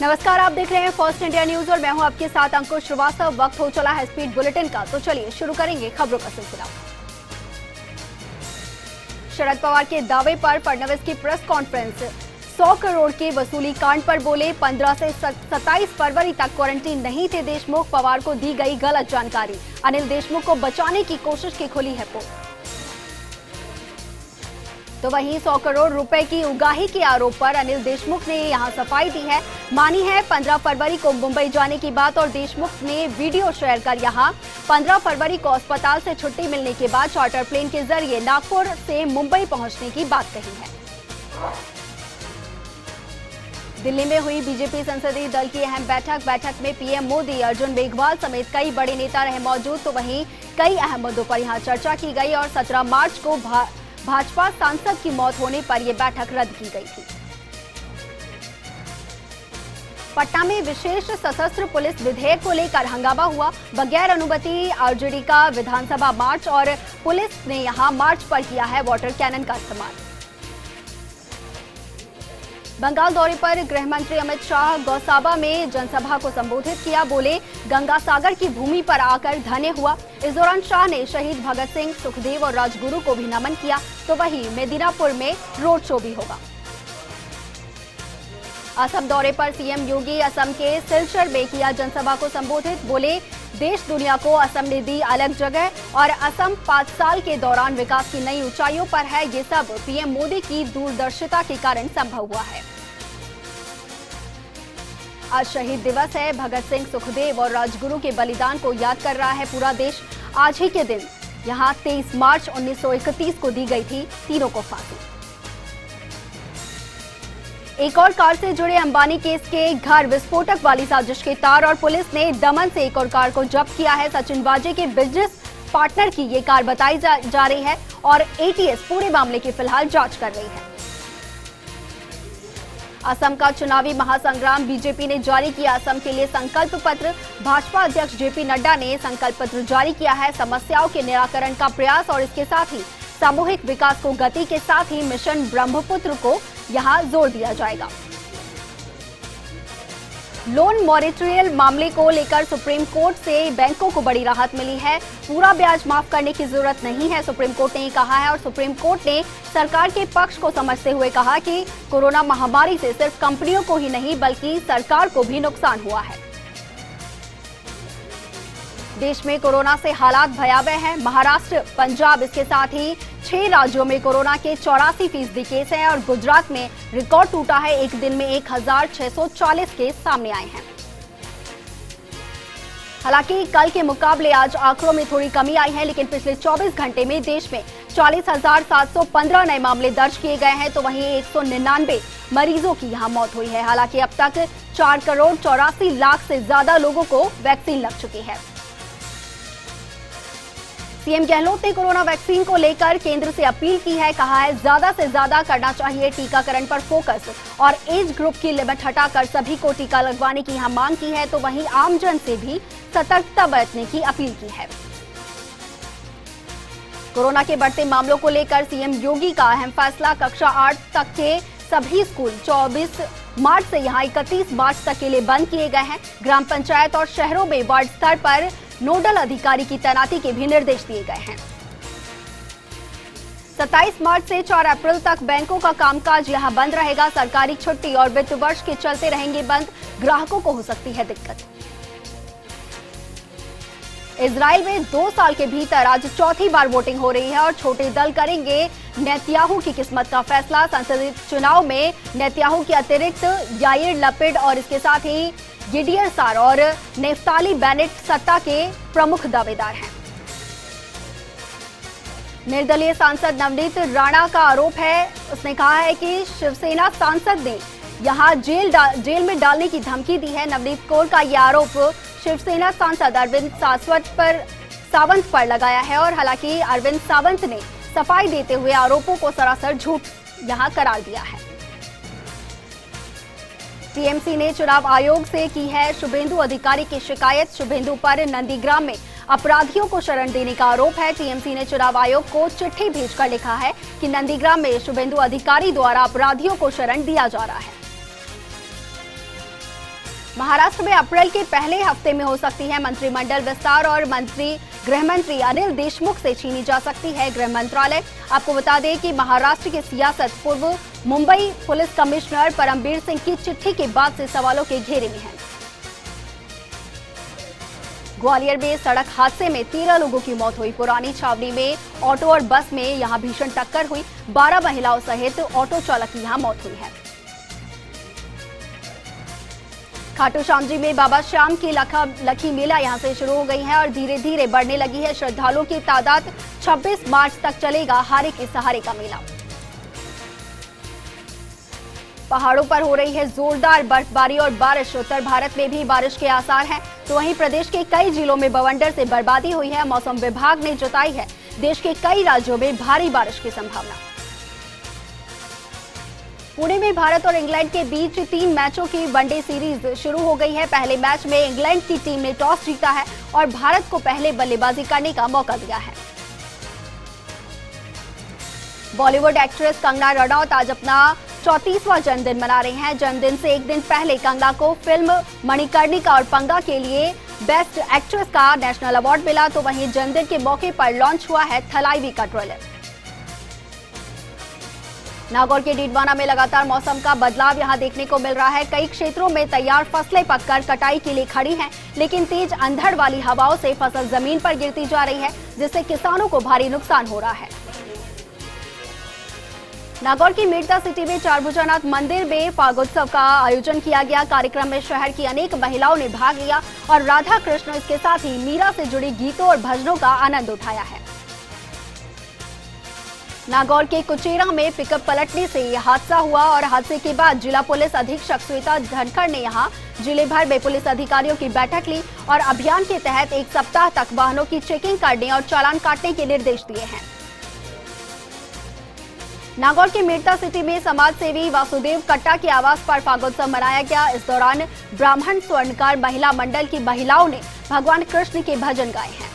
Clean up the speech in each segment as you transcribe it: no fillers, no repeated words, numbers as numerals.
नमस्कार, आप देख रहे हैं फर्स्ट इंडिया न्यूज और मैं हूं आपके साथ अंकुश श्रीवास्तव। वक्त हो चला है स्पीड बुलेटिन का, तो चलिए शुरू करेंगे खबरों का सिलसिला। शरद पवार के दावे पर फडणवीस की प्रेस कॉन्फ्रेंस। 100 करोड़ के वसूली कांड पर बोले 15 से 27 फरवरी तक क्वारंटीन नहीं थे देशमुख। पवार को दी गई गलत जानकारी। अनिल देशमुख को बचाने की कोशिश की खुली है पोल। तो वहीं 100 करोड़ रुपए की उगाही के आरोप पर अनिल देशमुख ने यहां सफाई दी है। मानी है 15 फरवरी को मुंबई जाने की बात और देशमुख ने वीडियो शेयर कर यहां 15 फरवरी को अस्पताल से छुट्टी मिलने के बाद चार्टर प्लेन के जरिए नागपुर से मुंबई पहुंचने की बात कही है। दिल्ली में हुई बीजेपी संसदीय दल की अहम बैठक में पीएम मोदी, अर्जुन मेघवाल समेत कई बड़े नेता रहे मौजूद। तो वहीं कई अहम मुद्दों पर यहां चर्चा की गई और 17 मार्च को भाजपा सांसद की मौत होने पर यह बैठक रद्द की गई थी। पटना में विशेष सशस्त्र पुलिस विधेयक को लेकर हंगामा हुआ। बगैर अनुमति आरजेडी का विधानसभा मार्च और पुलिस ने यहां मार्च पर किया है वाटर कैनन का इस्तेमाल। बंगाल दौरे पर गृह मंत्री अमित शाह गौसाबा में जनसभा को संबोधित किया। बोले गंगा सागर की भूमि पर आकर धन्य हुआ। इस दौरान शाह ने शहीद भगत सिंह, सुखदेव और राजगुरु को भी नमन किया। तो वहीं मेदिनीपुर में रोड शो भी होगा। असम दौरे पर सीएम योगी असम के सिलचर में किया जनसभा को संबोधित। बोले देश दुनिया को असम ने दी अलग जगह और असम 5 साल के दौरान विकास की नई ऊंचाइयों पर है। ये सब पीएम मोदी की दूरदर्शिता के कारण संभव हुआ है। आज शहीद दिवस है। भगत सिंह, सुखदेव और राजगुरु के बलिदान को याद कर रहा है पूरा देश। आज ही के दिन यहां 23 मार्च 1931 को दी गई थी तीनों को फांसी। एक और कार से जुड़े अंबानी केस के घर विस्फोटक वाली साजिश के तार और पुलिस ने दमन से एक और कार को जब्त किया है। सचिन वाजे के बिजनेस पार्टनर की ये कार बताई जा रही है और एटीएस पूरे मामले की फिलहाल जांच कर रही है। असम का चुनावी महासंग्राम, बीजेपी ने जारी किया असम के लिए संकल्प पत्र। भाजपा अध्यक्ष जेपी नड्डा ने संकल्प पत्र जारी किया है। समस्याओं के निराकरण का प्रयास और इसके साथ ही सामूहिक विकास को गति के साथ ही मिशन ब्रह्मपुत्र को यहां जोर दिया जाएगा। लोन मॉरेटोरियम मामले को लेकर सुप्रीम कोर्ट से बैंकों को बड़ी राहत मिली है। पूरा ब्याज माफ करने की जरूरत नहीं है, सुप्रीम कोर्ट ने कहा है। और सुप्रीम कोर्ट ने सरकार के पक्ष को समझते हुए कहा कि कोरोना महामारी से सिर्फ कंपनियों को ही नहीं बल्कि सरकार को भी नुकसान हुआ है। देश में कोरोना से हालात भयावह हैं। महाराष्ट्र, पंजाब, इसके साथ ही 6 राज्यों में कोरोना के 84% केस हैं और गुजरात में रिकॉर्ड टूटा है। एक दिन में 1640 केस सामने आए हैं। हालांकि कल के मुकाबले आज आंकड़ों में थोड़ी कमी आई है, लेकिन पिछले 24 घंटे में देश में 40,715 नए मामले दर्ज किए गए हैं। तो वहीं 199 मरीजों की यहां मौत हुई है। हालांकि अब तक 4 करोड़ 84 लाख से ज्यादा लोगों को वैक्सीन लग चुकी है। सीएम गहलोत ने कोरोना वैक्सीन को लेकर केंद्र से अपील की है। कहा है ज्यादा से ज्यादा करना चाहिए टीकाकरण पर फोकस और एज ग्रुप की लिमिट हटाकर सभी को टीका लगवाने की यहां मांग की है। तो वहीं आमजन से भी सतर्कता बरतने की अपील की है। कोरोना के बढ़ते मामलों को लेकर सीएम योगी का अहम फैसला। कक्षा 8 तक के सभी स्कूल 24 मार्च से यहां 31 मार्च तक के लिए बंद किए गए हैं। ग्राम पंचायत और शहरों में वार्ड स्तर पर नोडल अधिकारी की तैनाती के भी निर्देश दिए गए हैं। 27 मार्च से 4 अप्रैल तक बैंकों का कामकाज यहां बंद रहेगा। सरकारी छुट्टी और वित्त वर्ष के चलते रहेंगे बंद। ग्राहकों को हो सकती है दिक्कत। इजराइल में 2 साल के भीतर आज चौथी बार वोटिंग हो रही है और छोटे दल करेंगे नेतन्याहू की किस्मत का फैसला। संसदीय चुनाव में नेतन्याहू के अतिरिक्त याइर लपिड और इसके साथ ही गिडियर सार और नेफ्ताली बेनेट सत्ता के प्रमुख दावेदार हैं। निर्दलीय सांसद नवनीत राणा का आरोप है, उसने कहा है कि शिवसेना सांसद ने यहां जेल में डालने की धमकी दी है। नवनीत कौर का यह आरोप शिवसेना सांसद अरविंद सावंत पर लगाया है और हालांकि अरविंद सावंत ने सफाई देते हुए आरोपों को सरासर झूठ यहां करार दिया है। टीएमसी ने चुनाव आयोग से की है शुभेंदु अधिकारी की शिकायत। शुभेंदु पर नंदीग्राम में अपराधियों को शरण देने का आरोप है। टीएमसी ने चुनाव आयोग को चिट्ठी भेजकर लिखा है कि नंदीग्राम में शुभेंदु अधिकारी द्वारा अपराधियों को शरण दिया जा रहा है। महाराष्ट्र में अप्रैल के पहले हफ्ते में हो सकती है मंत्रिमंडल विस्तार और गृह मंत्री अनिल देशमुख से छीनी जा सकती है गृह मंत्रालय। आपको बता दें कि महाराष्ट्र की सियासत पूर्व मुंबई पुलिस कमिश्नर परमबीर सिंह की चिट्ठी के बाद से सवालों के घेरे में है। ग्वालियर में सड़क हादसे में 13 लोगों की मौत हुई। पुरानी छावनी में ऑटो और बस में यहां भीषण टक्कर हुई। 12 महिलाओं सहित ऑटो चालक की यहां मौत हुई है। खाटू श्याम जी में बाबा श्याम की लखी मेला यहां से शुरू हो गई है और धीरे धीरे बढ़ने लगी है श्रद्धालुओं की तादाद। 26 मार्च तक चलेगा हारे के सहारे का मेला। पहाड़ों पर हो रही है जोरदार बर्फबारी और बारिश। उत्तर भारत में भी बारिश के आसार हैं, तो वहीं प्रदेश के कई जिलों में बवंडर से बर्बादी हुई है। मौसम विभाग ने जताई है देश के कई राज्यों में भारी बारिश की संभावना। पुणे में भारत और इंग्लैंड के बीच 3 मैचों की वनडे सीरीज शुरू हो गई है। पहले मैच में इंग्लैंड की टीम ने टॉस जीता है और भारत को पहले बल्लेबाजी करने का मौका दिया है। बॉलीवुड एक्ट्रेस कंगना रनौत आज अपना 34वां जन्मदिन मना रही हैं। जन्मदिन से एक दिन पहले कंगना को फिल्म मणिकर्णिका और पंगा के लिए बेस्ट एक्ट्रेस का नेशनल अवार्ड मिला, तो वहीं जन्मदिन के मौके पर लॉन्च हुआ है थलाइवी का ट्रेलर। नागौर के डीडवाना में लगातार मौसम का बदलाव यहां देखने को मिल रहा है। कई क्षेत्रों में तैयार फसलें पककर कटाई के लिए खड़ी हैं, लेकिन तेज अंधड़ वाली हवाओं से फसल जमीन पर गिरती जा रही है, जिससे किसानों को भारी नुकसान हो रहा है। नागौर की मेड़ता सिटी में चारभुजानाथ मंदिर में फागोत्सव का आयोजन किया गया। कार्यक्रम में शहर की अनेक महिलाओं ने भाग लिया और राधा कृष्ण इसके साथ ही मीरा से जुड़ी गीतों और भजनों का आनंद उठाया है। नागौर के कुचेरा में पिकअप पलटने से यह हादसा हुआ और हादसे के बाद जिला पुलिस अधीक्षक श्वेता धनखड़ ने यहां जिले भर में पुलिस अधिकारियों की बैठक ली और अभियान के तहत 1 सप्ताह तक वाहनों की चेकिंग करने और चालान काटने के निर्देश दिए हैं। नागौर के मेड़ता सिटी में समाज सेवी वासुदेव कट्टा के आवास पर फागोत्सव मनाया गया। इस दौरान ब्राह्मण स्वर्णकार महिला मंडल की महिलाओं ने भगवान कृष्ण के भजन गाए हैं।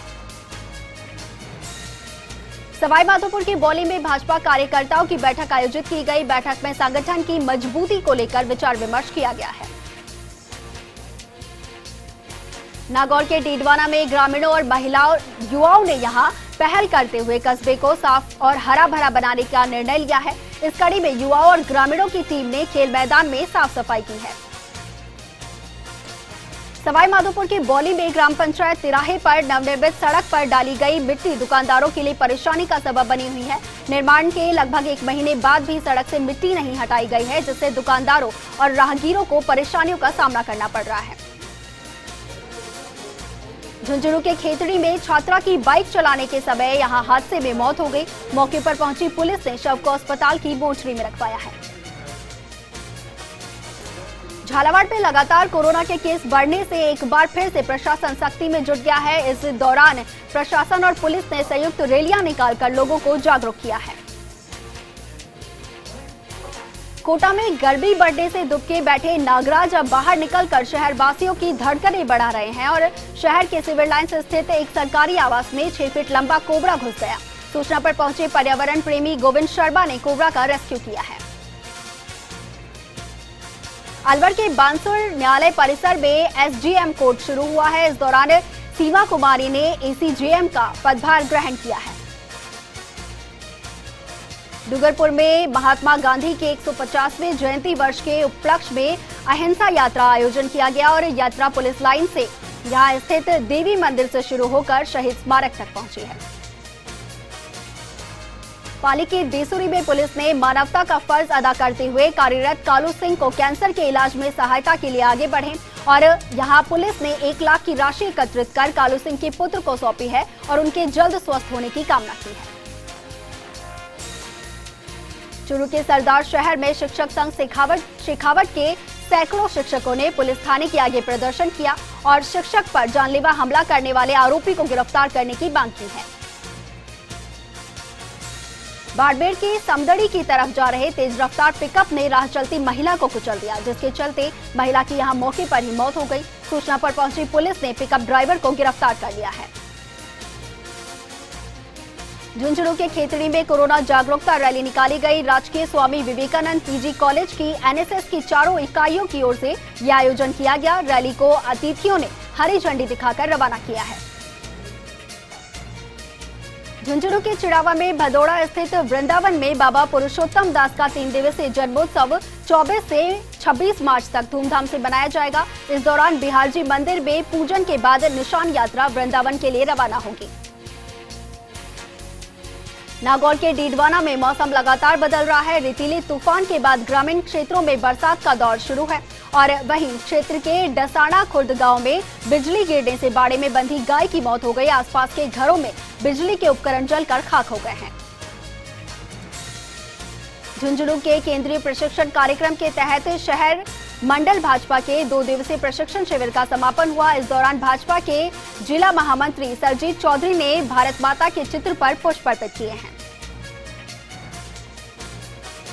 सवाईमाधोपुर की बौली में भाजपा कार्यकर्ताओं की बैठक आयोजित की गई। बैठक में संगठन की मजबूती को लेकर विचार विमर्श किया गया है। नागौर के डीडवाना में ग्रामीणों और युवाओं ने यहां पहल करते हुए कस्बे को साफ और हरा भरा बनाने का निर्णय लिया है। इस कड़ी में युवाओं और ग्रामीणों की टीम ने खेल मैदान में साफ सफाई की है। सवाईमाधोपुर के बौली में ग्राम पंचायत तिराहे पर नवनिर्मित सड़क पर डाली गई मिट्टी दुकानदारों के लिए परेशानी का सबब बनी हुई है। निर्माण के लगभग 1 महीने बाद भी सड़क से मिट्टी नहीं हटाई गई है, जिससे दुकानदारों और राहगीरों को परेशानियों का सामना करना पड़ रहा है। झुंझुनू के खेतड़ी में छात्रा की बाइक चलाने के समय यहां हादसे में मौत हो गई। मौके पर पहुंची पुलिस ने शव को अस्पताल की मोर्चरी में रखवाया है। झालावाड़ में लगातार कोरोना के केस बढ़ने से एक बार फिर से प्रशासन सख्ती में जुट गया है। इस दौरान प्रशासन और पुलिस ने संयुक्त रैलियां निकालकर लोगों को जागरूक किया है। कोटा में गर्मी बढ़ने से दुबके बैठे नागराज अब बाहर निकलकर शहर वासियों की धड़कनें बढ़ा रहे हैं और शहर के सिविल लाइन से स्थित एक सरकारी आवास में 6 फीट लंबा कोबरा घुस गया। सूचना पर पहुंचे पर्यावरण प्रेमी गोविंद शर्मा ने कोबरा का रेस्क्यू किया है। अलवर के बांसुर न्यायालय परिसर में एसडीएम कोर्ट शुरू हुआ है। इस दौरान सीमा कुमारी ने एसीजेएम का पदभार ग्रहण किया है। डूंगरपुर में महात्मा गांधी के 150वें जयंती वर्ष के उपलक्ष्य में अहिंसा यात्रा आयोजन किया गया और यात्रा पुलिस लाइन से यहां स्थित देवी मंदिर से शुरू होकर शहीद स्मारक तक पहुंची है। पाली के देसुरी में पुलिस ने मानवता का फर्ज अदा करते हुए कार्यरत कालू सिंह को कैंसर के इलाज में सहायता के लिए आगे बढ़े और यहां पुलिस ने 1 लाख की राशि एकत्रित कर कालू सिंह के पुत्र को सौंपी है और उनके जल्द स्वस्थ होने की कामना की है। चूरू के सरदार शहर में शिक्षक संघ शेखावट के सैकड़ों शिक्षकों ने पुलिस थाने के आगे प्रदर्शन किया और शिक्षक पर जानलेवा हमला करने वाले आरोपी को गिरफ्तार करने की मांग की है। बाड़मेर की समदड़ी की तरफ जा रहे तेज रफ्तार पिकअप ने राह चलती महिला को कुचल दिया, जिसके चलते महिला की यहां मौके पर ही मौत हो गई। सूचना पर पहुंची पुलिस ने पिकअप ड्राइवर को गिरफ्तार कर लिया है। झुंझुनू के खेतड़ी में कोरोना जागरूकता रैली निकाली गई। राजकीय स्वामी विवेकानंद पीजी कॉलेज की एनएसएस की चारों इकाइयों की ओर से यह आयोजन किया गया। रैली को अतिथियों ने हरी झंडी दिखाकर रवाना किया है। झुंझुनू के चिड़ावा में भदौड़ा स्थित वृंदावन में बाबा पुरुषोत्तम दास का 3 दिवसीय जन्मोत्सव 24 से 26 मार्च तक धूमधाम से मनाया जाएगा। इस दौरान बिहारजी मंदिर में पूजन के बाद निशान यात्रा वृंदावन के लिए रवाना होगी। नागौर के डीडवाना में मौसम लगातार बदल रहा है। रेतीले तूफान के बाद ग्रामीण क्षेत्रों में बरसात का दौर शुरू है और वहीं क्षेत्र के डसाना खुर्द गांव में बिजली गिरने से बाड़े में बंधी गाय की मौत हो गई। आसपास के घरों में बिजली के उपकरण जलकर खाक हो गए हैं। झुंझुनू के केंद्रीय प्रशिक्षण कार्यक्रम के तहत शहर मंडल भाजपा के 2 दिवसीय प्रशिक्षण शिविर का समापन हुआ। इस दौरान भाजपा के जिला महामंत्री सरजीत चौधरी ने भारत माता के चित्र पर पुष्प अर्पित किए हैं।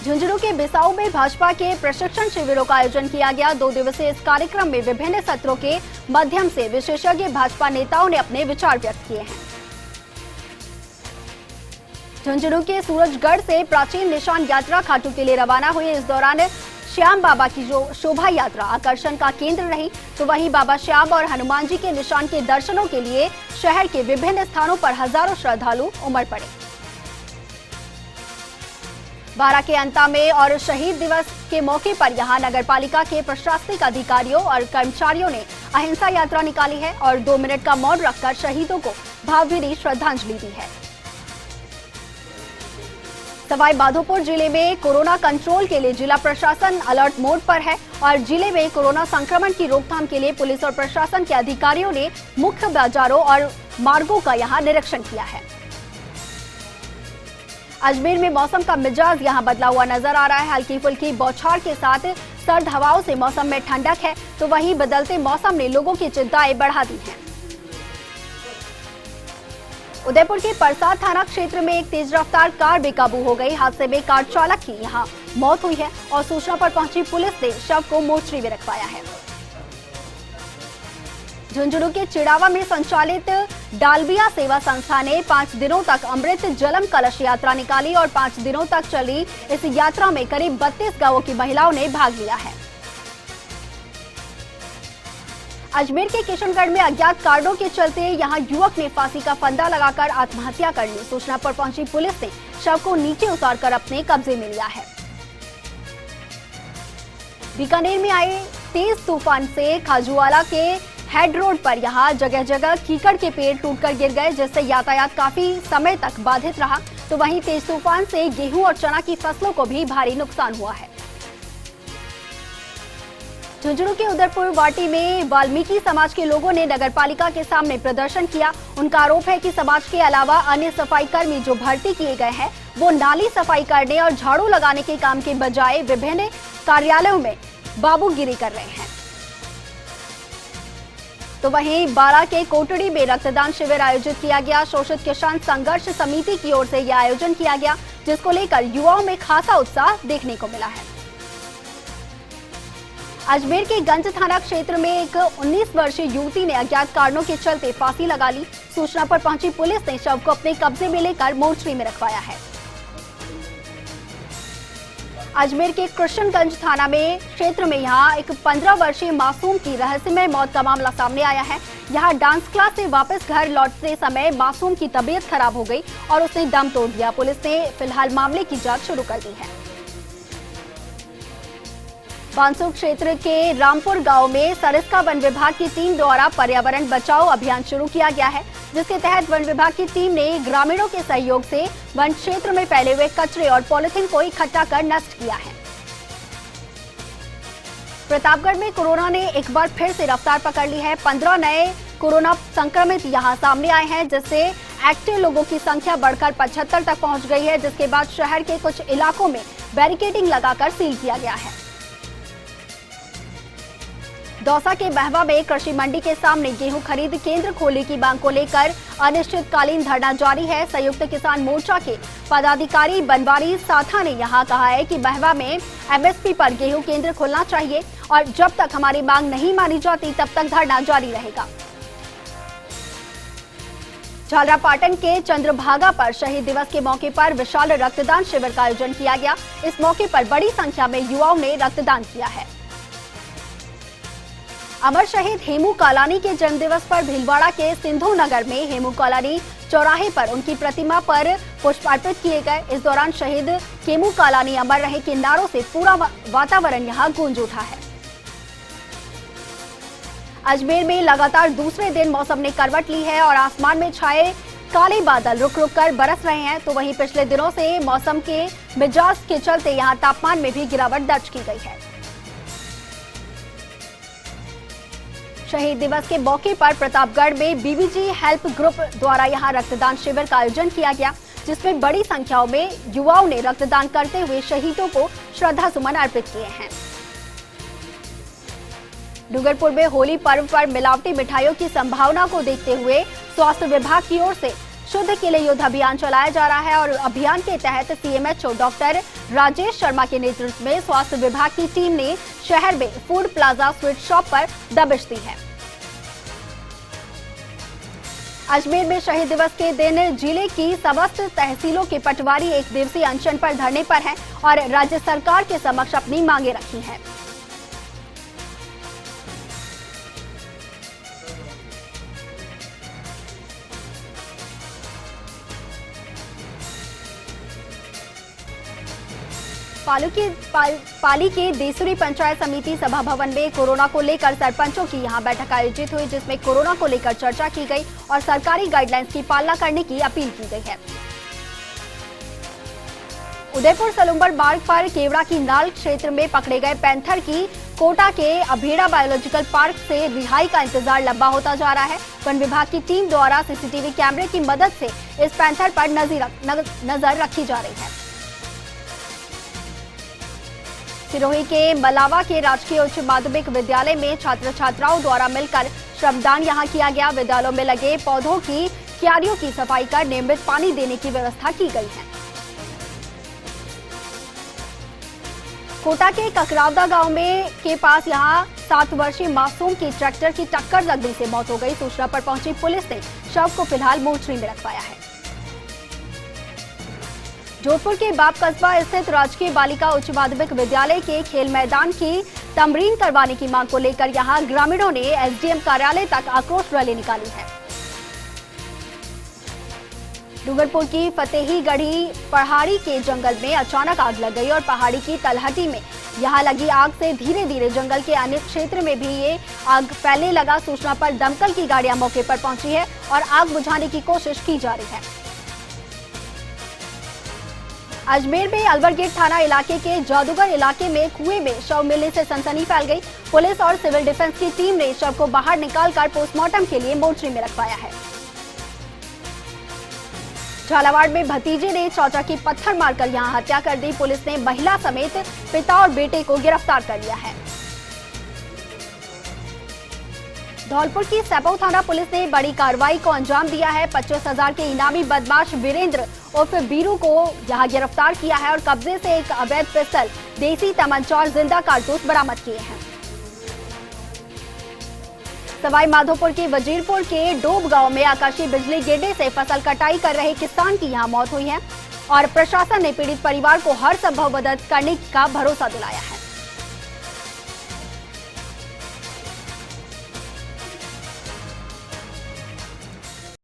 झुंझुनू के बिसाऊ में भाजपा के प्रशिक्षण शिविरों का आयोजन किया गया। 2 दिवसीय इस कार्यक्रम में विभिन्न सत्रों के माध्यम से विशेषज्ञ भाजपा नेताओं ने अपने विचार व्यक्त किए हैं। झुंझुनू के सूरजगढ़ से प्राचीन निशान यात्रा खाटू के लिए रवाना हुई। इस दौरान श्याम बाबा की जो शोभा यात्रा आकर्षण का केंद्र रही, तो वहीं बाबा श्याम और हनुमान जी के निशान के दर्शनों के लिए शहर के विभिन्न स्थानों पर हजारों श्रद्धालु उमड़ पड़े। बारा के अंता में और शहीद दिवस के मौके पर यहां नगरपालिका के प्रशासनिक अधिकारियों और कर्मचारियों ने अहिंसा यात्रा निकाली है और 2 मिनट का मौन रखकर शहीदों को भावभीनी श्रद्धांजलि दी है। सवाई माधोपुर जिले में कोरोना कंट्रोल के लिए जिला प्रशासन अलर्ट मोड पर है और जिले में कोरोना संक्रमण की रोकथाम के लिए पुलिस और प्रशासन के अधिकारियों ने मुख्य बाजारों और मार्गों का यहां निरीक्षण किया है। अजमेर में मौसम का मिजाज यहां बदला हुआ नजर आ रहा है। हल्की फुल्की बौछार के साथ सर्द हवाओं से मौसम में ठंडक है, तो वहीं बदलते मौसम ने लोगों की चिंताएं बढ़ा दी हैं। उदयपुर के परसाद थाना क्षेत्र में एक तेज रफ्तार कार बेकाबू हो गई। हादसे में कार चालक की यहां मौत हुई है और सूचना पर पहुंची पुलिस ने शव को मोर्चरी में रखवाया है। झुंझुनू के चिड़ावा में संचालित डालबिया सेवा संस्था ने 5 दिनों तक अमृत जलम कलश यात्रा निकाली और 5 दिनों तक चली इस यात्रा में करीब 32 गांवों की महिलाओं ने भाग लिया है। अजमेर के किशनगढ़ में अज्ञात कारणों के चलते यहां युवक ने फांसी का फंदा लगाकर आत्महत्या कर ली। सूचना पर पहुंची पुलिस ने शव को नीचे उतारकर अपने कब्जे में लिया है। बीकानेर में आए तेज तूफान से खाजूवाला के हेड रोड पर यहां जगह जगह कीकड़ के पेड़ टूटकर गिर गए, जिससे यातायात काफी समय तक बाधित रहा। तो वहीं तेज तूफान से गेहूं और चना की फसलों को भी भारी नुकसान हुआ है। झुंझुनू के उदयपुर वाटी में वाल्मीकि समाज के लोगों ने नगरपालिका के सामने प्रदर्शन किया। उनका आरोप है कि समाज के अलावा अन्य सफाई कर्मी जो भर्ती किए गए हैं, वो नाली सफाई करने और झाड़ू लगाने के काम के बजाय विभिन्न कार्यालयों में बाबूगिरी कर रहे हैं। तो वहीं बारा के कोटड़ी में रक्तदान शिविर आयोजित किया गया। शोषित किसान संघर्ष समिति की ओर से यह आयोजन किया गया, जिसको लेकर युवाओं में खासा उत्साह देखने को मिला है। अजमेर के गंज थाना क्षेत्र में एक 19 वर्षीय युवती ने अज्ञात कारणों के चलते फांसी लगा ली। सूचना पर पहुंची पुलिस ने शव को अपने कब्जे में लेकर मोर्चरी में रखवाया है। अजमेर के कृष्णगंज थाना में क्षेत्र में यहां एक 15 वर्षीय मासूम की रहस्यमय मौत का मामला सामने आया है। यहां डांस क्लास से वापस घर लौटते समय मासूम की तबीयत खराब हो गई और उसने दम तोड़ दिया। पुलिस ने फिलहाल मामले की जांच शुरू कर दी है। बांसुर क्षेत्र के रामपुर गांव में सरिस्का वन विभाग की टीम द्वारा पर्यावरण बचाओ अभियान शुरू किया गया है, जिसके तहत वन विभाग की टीम ने ग्रामीणों के सहयोग से वन क्षेत्र में फैले हुए कचरे और पॉलिथीन को इकट्ठा कर नष्ट किया है। प्रतापगढ़ में कोरोना ने एक बार फिर से रफ्तार पकड़ ली है। 15 नए कोरोना संक्रमित यहां सामने आए हैं, जिससे एक्टिव लोगों की संख्या बढ़कर 75 तक पहुंच गई है, जिसके बाद शहर के कुछ इलाकों में बैरिकेडिंग लगाकर सील किया गया है। दौसा के महवा में कृषि मंडी के सामने गेहूं खरीद केंद्र खोलने की मांग को लेकर अनिश्चितकालीन धरना जारी है। संयुक्त किसान मोर्चा के पदाधिकारी बनवारी साथा ने यहां कहा है कि महवा में एमएसपी पर गेहूं केंद्र खोलना चाहिए और जब तक हमारी मांग नहीं मानी जाती तब तक धरना जारी रहेगा। झालरापाटन के चंद्रभागा पर शहीद दिवस के मौके पर विशाल रक्तदान शिविर का आयोजन किया गया। इस मौके पर बड़ी संख्या में युवाओं ने रक्तदान किया है। अमर शहीद हेमू कालानी के जन्मदिवस पर भीलवाड़ा के सिंधु नगर में हेमू कालानी चौराहे पर उनकी प्रतिमा पर पुष्प अर्पित किए गए। इस दौरान शहीद हेमू कालानी अमर रहे के नारों से पूरा वातावरण यहां गूंज उठा है। अजमेर में लगातार दूसरे दिन मौसम ने करवट ली है और आसमान में छाए काले बादल रुक रुक कर बरस रहे हैं। तो वहीं पिछले दिनों से मौसम के मिजाज के चलते यहां तापमान में भी गिरावट दर्ज की गई है। शहीद दिवस के मौके पर प्रतापगढ़ में बीबीजी हेल्प ग्रुप द्वारा यहां रक्तदान शिविर का आयोजन किया गया, जिसमें बड़ी संख्या में युवाओं ने रक्तदान करते हुए शहीदों को श्रद्धा सुमन अर्पित किए हैं। डूंगरपुर में होली पर्व पर मिलावटी मिठाइयों की संभावना को देखते हुए स्वास्थ्य विभाग की ओर से शुद्ध के लिए युद्ध अभियान चलाया जा रहा है और अभियान के तहत सीएमएचओ डॉक्टर राजेश शर्मा के नेतृत्व में स्वास्थ्य विभाग की टीम ने शहर में फूड प्लाजा स्वीट शॉप पर दबिश दी है। अजमेर में शहीद दिवस के दिन जिले की समस्त तहसीलों के पटवारी एक दिवसीय अनशन पर धरने पर हैं और राज्य सरकार के समक्ष अपनी मांगे रखी हैं। पाली के देसुरी पंचायत समिति सभा भवन में कोरोना को लेकर सरपंचों की यहां बैठक आयोजित हुई, जिसमें कोरोना को लेकर चर्चा की गई और सरकारी गाइडलाइंस की पालना करने की अपील की गई है। उदयपुर सलुम्बर मार्ग पर केवड़ा की नाल क्षेत्र में पकड़े गए पैंथर की कोटा के अभेड़ा बायोलॉजिकल पार्क से रिहाई का इंतजार लंबा होता जा रहा है। वन विभाग की टीम द्वारा सीसीटीवी कैमरे की मदद से इस पैंथर पर नजर रखी जा रही है। सिरोही के मलावा के राजकीय उच्च माध्यमिक विद्यालय में छात्र छात्राओं द्वारा मिलकर श्रमदान यहां किया गया। विद्यालयों में लगे पौधों की क्यारियों की सफाई कर नियमित पानी देने की व्यवस्था की गई है। कोटा के ककरावदा गांव में के पास यहां 7 वर्षीय मासूम की ट्रैक्टर की टक्कर लगने से मौत हो गई। सूचना पर पहुंची पुलिस ने शव को फिलहाल मोर्चरी में रखवाया है। जोधपुर के बाप कस्बा स्थित राजकीय बालिका उच्च माध्यमिक विद्यालय के खेल मैदान की तमरीन करवाने की मांग को लेकर यहां ग्रामीणों ने एसडीएम कार्यालय तक आक्रोश रैली निकाली है। डूंगरपुर की फतेहीगढ़ी पहाड़ी के जंगल में अचानक आग लग गई और पहाड़ी की तलहटी में यहां लगी आग से धीरे धीरे जंगल के अन्य क्षेत्र में भी ये आग फैलने लगा। सूचना पर दमकल की गाड़ियां मौके पर पहुंची है और आग बुझाने की कोशिश की जा रही है। अजमेर में अलवरगेट थाना इलाके के जादूगर इलाके में कुएं में शव मिलने से सनसनी फैल गई। पुलिस और सिविल डिफेंस की टीम ने शव को बाहर निकालकर पोस्टमार्टम के लिए मोर्चरी में रखवाया है। झालावाड़ में भतीजे ने चाचा की पत्थर मारकर यहां हत्या कर दी। पुलिस ने महिला समेत पिता और बेटे को गिरफ्तार कर लिया है। धौलपुर की सैपौ थाना पुलिस ने बड़ी कार्रवाई को अंजाम दिया है। 25,000 के इनामी बदमाश वीरेंद्र उर्फ बीरू को यहां गिरफ्तार किया है और कब्जे से एक अवैध पिस्टल, देसी तमंचा और जिंदा कारतूस बरामद किए हैं। सवाई माधोपुर के वजीरपुर के डोब गांव में आकाशीय बिजली गिरने से फसल कटाई कर रहे किसान की यहां मौत हुई है और प्रशासन ने पीड़ित परिवार को हर संभव मदद करने का भरोसा दिलाया है।